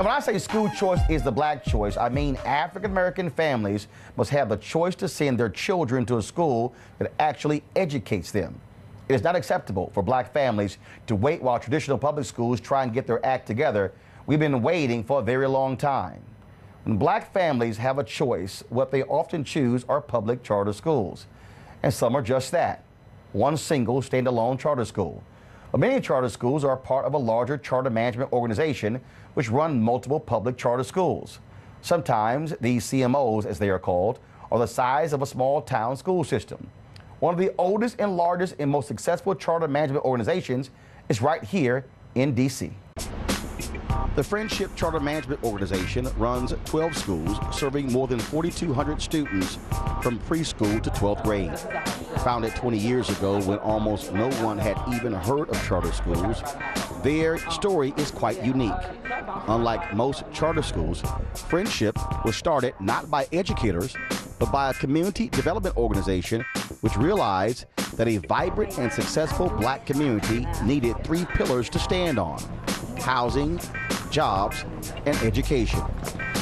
Now, when I say school choice is the black choice, I mean African-American families must have the choice to send their children to a school that actually educates them. It is not acceptable for black families to wait while traditional public schools try and get their act together. We've been waiting for a very long time. When black families have a choice, what they often choose are public charter schools. And some are just that, one single standalone charter school. But many charter schools are part of a larger charter management organization which run multiple public charter schools. Sometimes these CMOs, as they are called, are the size of a small town school system. One of the oldest and largest and most successful charter management organizations is right here in D.C. The Friendship Charter Management Organization runs 12 schools serving more than 4,200 students from preschool to 12th grade. Founded 20 years ago when almost no one had even heard of charter schools, their story is quite unique. Unlike most charter schools, Friendship was started not by educators, but by a community development organization which realized that a vibrant and successful black community needed 3 pillars to stand on: housing, jobs, and education.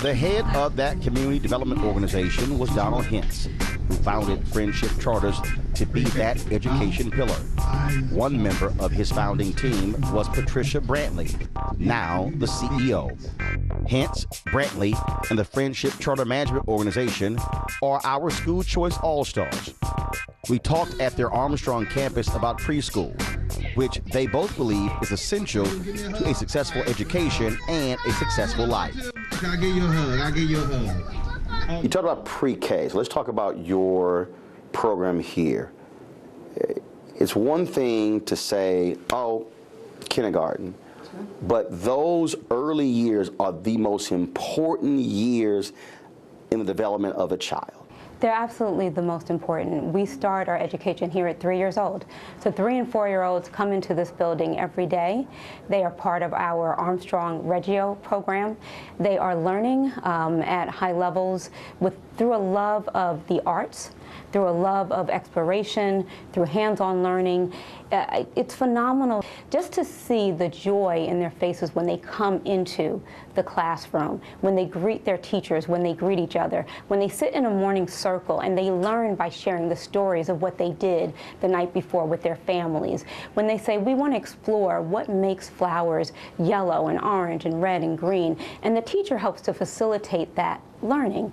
The head of that community development organization was Donald Hentz, who founded Friendship Charters to be that education pillar. One member of his founding team was Patricia Brantley, now the CEO. Hentz, Brantley, and the Friendship Charter Management Organization are our school choice all-stars. We talked at their Armstrong campus about preschool, which they both believe is essential to a successful education and a successful life. I'll give you a hug. I'll give you a hug. You talked about pre-K, so let's talk about your program here. It's one thing to say, oh, kindergarten, but those early years are the most important years in the development of a child. They're absolutely the most important. We start our education here at 3 years old. So 3 and 4-year-olds come into this building every day. They are part of our Armstrong Reggio program. They are learning at high levels through a love of the arts, through a love of exploration, through hands-on learning. It's phenomenal just to see the joy in their faces when they come into the classroom, when they greet their teachers, when they greet each other, when they sit in a morning circle and they learn by sharing the stories of what they did the night before with their families, when they say, we want to explore what makes flowers yellow and orange and red and green, and the teacher helps to facilitate that learning.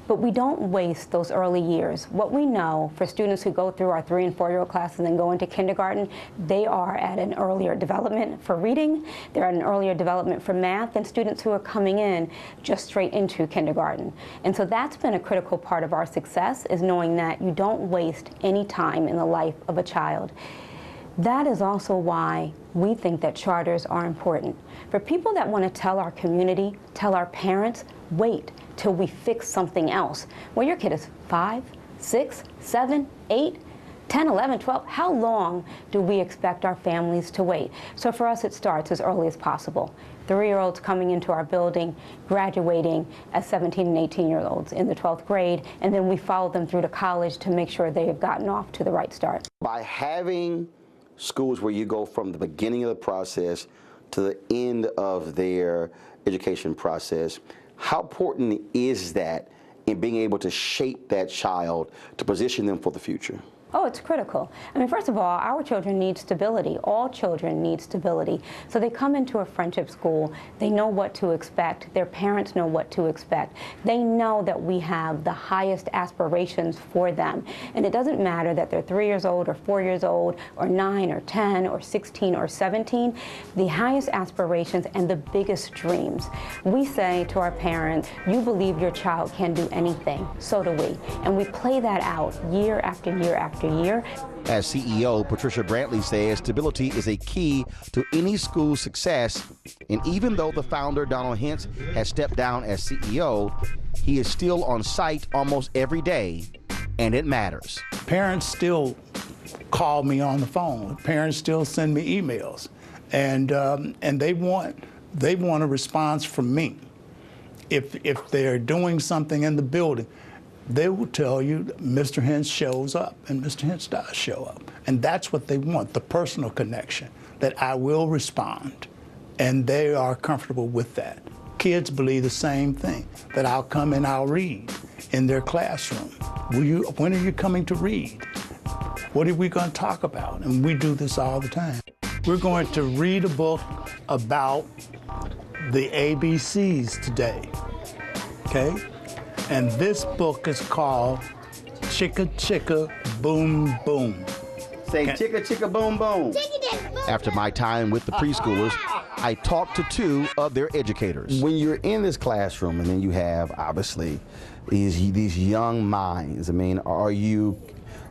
But we don't waste those early years. What we know for students who go through our 3 and 4-year-old classes and then go into kindergarten, they are at an earlier development for reading, they're at an earlier development for math than students who are coming in just straight into kindergarten. And so that's been a critical part of our success, is knowing that you don't waste any time in the life of a child. That is also why we think that charters are important. For people that want to tell our community, tell our parents, wait till we fix something else. Well, your kid is 5, 6, 7, 8, 10, 11, 12. How long do we expect our families to wait? So for us, it starts as early as possible. 3-year-olds coming into our building, graduating as 17 and 18-year-olds in the 12th grade, and then we follow them through to college to make sure they have gotten off to the right start. By having schools where you go from the beginning of the process to the end of their education process, how important is that in being able to shape that child to position them for the future? Oh, it's critical. I mean, first of all, our children need stability. All children need stability. So they come into a friendship school, they know what to expect, their parents know what to expect. They know that we have the highest aspirations for them. And it doesn't matter that they're 3 years old or 4 years old or 9 or 10 or 16 or 17, the highest aspirations and the biggest dreams. We say to our parents, you believe your child can do anything, so do we. And we play that out year after year after year. As CEO, Patricia Brantley says stability is a key to any school's success, and even though the founder, Donald Hentz, has stepped down as CEO, he is still on site almost every day, and it matters. Parents still call me on the phone. Parents still send me emails, and they want a response from me. If they're doing something in the building, they will tell you Mr. Hentz shows up, and Mr. Hentz does show up. And that's what they want, the personal connection, that I will respond, and they are comfortable with that. kids believe the same thing, that I'll come and I'll read in their classroom. When are you coming to read? What are we going to talk about? And we do this all the time. We're going to read a book about the ABCs today, okay? And this book is called Chicka Chicka Boom Boom. Say chicka chicka boom boom. After my time with the preschoolers, I talked to two of their educators. When you're in this classroom and then you have, obviously, these young minds, I mean, are you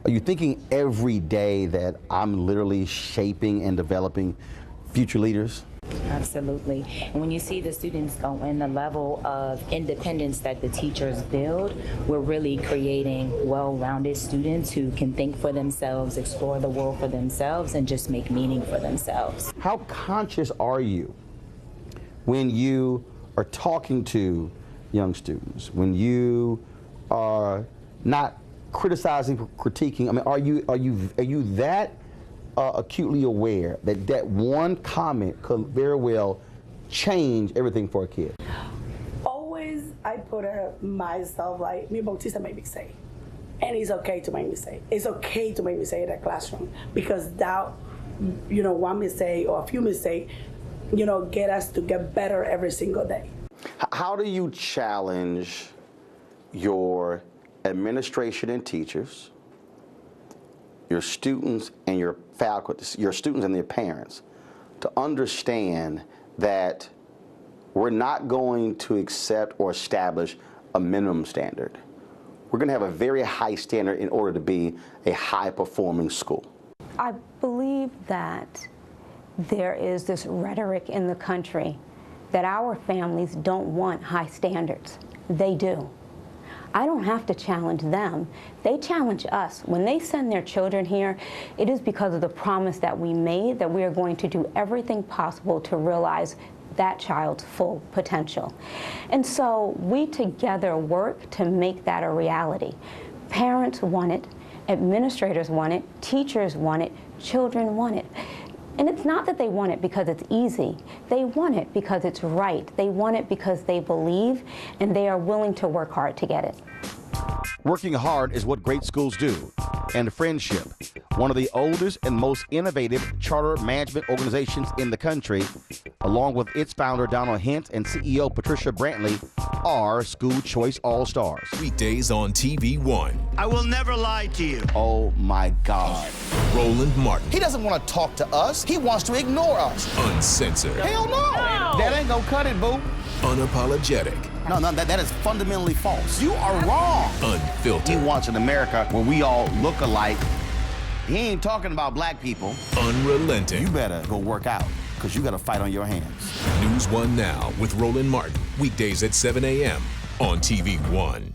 thinking every day that I'm literally shaping and developing future leaders? Absolutely. And when you see the students go in, the level of independence that the teachers build, we're really creating well-rounded students who can think for themselves, explore the world for themselves, and just make meaning for themselves. How conscious are you when you are talking to young students, when you are not criticizing, critiquing? I mean, are you that acutely aware that that one comment could very well change everything for a kid? Always, I put myself like, me Bautista made me say, and it's okay to make me say. It's okay to make me say in that classroom, because that, one mistake or a few mistakes, get us to get better every single day. How do you challenge your administration and teachers, your students and your faculty, your students and their parents, to understand that we're not going to accept or establish a minimum standard? We're going to have a very high standard in order to be a high-performing school. I believe that there is this rhetoric in the country that our families don't want high standards. They do. I don't have to challenge them. They challenge us. When they send their children here, it is because of the promise that we made that we are going to do everything possible to realize that child's full potential. And so we together work to make that a reality. Parents want it, administrators want it, teachers want it, children want it. And it's not that they want it because it's easy. They want it because it's right. They want it because they believe, and they are willing to work hard to get it. Working hard is what great schools do. And Friendship, one of the oldest and most innovative charter management organizations in the country, along with its founder Donald Hint and CEO Patricia Brantley, are School Choice All-Stars. Weekdays on TV One. I will never lie to you. Oh my God. Roland Martin. He doesn't want to talk to us. He wants to ignore us. Uncensored. Hell no. That ain't gonna cut it, boo. Unapologetic. No, that is fundamentally false. You are wrong. Unfiltered. He wants an America where we all look alike. He ain't talking about black people. Unrelenting. You better go work out, because you got a fight on your hands. NewsOne Now with Roland Martin. Weekdays at 7 a.m. on TV One.